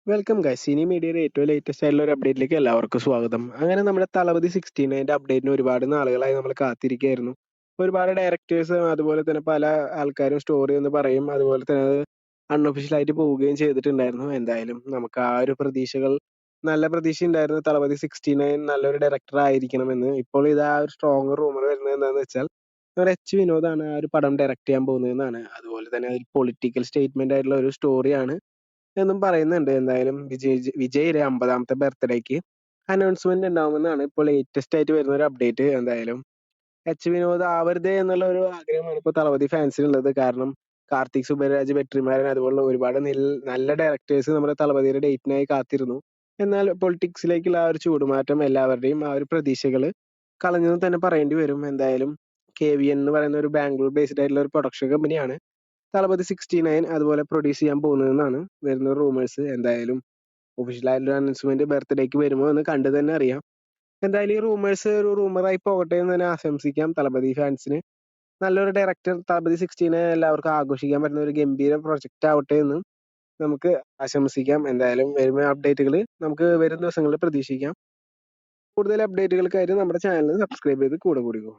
Welcome guys. Sini മീഡിയയുടെ ഏറ്റവും latest ആയിട്ടുള്ള ഒരു അപ്ഡേറ്റിലേക്ക് എല്ലാവർക്കും സ്വാഗതം. അങ്ങനെ നമ്മുടെ തളപതി 16 അപ്ഡേറ്റിന് ഒരുപാട് നാളുകളായി നമ്മൾ കാത്തിരിക്കുകയായിരുന്നു. ഒരുപാട് ഡയറക്ടേഴ്സ് അതുപോലെ തന്നെ പല ആൾക്കാരും സ്റ്റോറി എന്ന് പറയും, അതുപോലെ തന്നെ അത് അൺഒഫീഷ്യൽ ആയിട്ട് പോവുകയും ചെയ്തിട്ടുണ്ടായിരുന്നു. എന്തായാലും നമുക്ക് ആ ഒരു പ്രതീക്ഷകൾ, നല്ല പ്രതീക്ഷ ഉണ്ടായിരുന്നു തളപതി 69 നല്ലൊരു ഡയറക്ടർ ആയിരിക്കണമെന്ന്. ഇപ്പോൾ ഇത് ആ ഒരു സ്ട്രോങ് റൂമർ വരുന്നത് എന്താണെന്ന് വെച്ചാൽ നമ്മുടെ എച്ച് വിനോദാണ് ആ ഒരു പടം ഡയറക്ട് ചെയ്യാൻ പോകുന്നതെന്നാണ്. അതുപോലെ തന്നെ ഒരു പൊളിറ്റിക്കൽ സ്റ്റേറ്റ്മെന്റ് ആയിട്ടുള്ള ഒരു സ്റ്റോറിയാണ് എന്നും പറയുന്നുണ്ട്. എന്തായാലും വിജയുടെ 50ാമത്തെ ബർത്ത്ഡേക്ക് അനൗൺസ്മെന്റ് ഉണ്ടാവുമെന്നാണ് ഇപ്പോൾ ലേറ്റസ്റ്റ് ആയിട്ട് വരുന്ന ഒരു അപ്ഡേറ്റ്. എന്തായാലും എച്ച് വിനോദ് ആവരുതേ എന്നുള്ള ഒരു ആഗ്രഹമാണ് ഇപ്പോൾ തളപതി ഫാൻസിനുള്ളത്. കാരണം കാർത്തിക് സുബരാജ്, വെട്രിമാരൻ അതുപോലുള്ള ഒരുപാട് നല്ല ഡയറക്ടേഴ്സ് നമ്മുടെ തളപതിയുടെ ഡേറ്റിനായി കാത്തിരുന്നു. എന്നാൽ പൊളിറ്റിക്സിലേക്കുള്ള ആ ഒരു ചൂടുമാറ്റം എല്ലാവരുടെയും ആ ഒരു പ്രതീക്ഷകൾ കളഞ്ഞെന്ന് തന്നെ പറയേണ്ടി വരും. എന്തായാലും KVN എന്ന് പറയുന്ന ഒരു ബാംഗ്ലൂർ ബേസ്ഡ് ആയിട്ടുള്ള ഒരു പ്രൊഡക്ഷൻ കമ്പനിയാണ് തളപതി 69 അതുപോലെ പ്രൊഡ്യൂസ് ചെയ്യാൻ പോകുന്നതെന്നാണ് വരുന്ന റൂമേഴ്സ്. എന്തായാലും ഒഫീഷ്യൽ ആയിട്ടുള്ള അനൗൺസ്മെന്റ് ബർത്ത്ഡേക്ക് വരുമോ എന്ന് കണ്ടു തന്നെ അറിയാം. എന്തായാലും ഈ റൂമേഴ്സ് ഒരു റൂമറായി പോകട്ടെ എന്ന് തന്നെ ആശംസിക്കാം. തളപതി ഫാൻസിന് നല്ലൊരു ഡയറക്ടർ തളപതി 16 എല്ലാവർക്കും ആഘോഷിക്കാൻ പറ്റുന്ന ഒരു ഗംഭീര പ്രൊജക്റ്റ് ആവട്ടെ എന്ന് നമുക്ക് ആശംസിക്കാം. എന്തായാലും വരുന്ന അപ്ഡേറ്റുകൾ നമുക്ക് വരും ദിവസങ്ങളിൽ പ്രതീക്ഷിക്കാം. കൂടുതൽ അപ്ഡേറ്റുകൾക്കായിട്ട് നമ്മുടെ ചാനൽ സബ്സ്ക്രൈബ് ചെയ്ത് കൂടെ കൂടിക്കോ.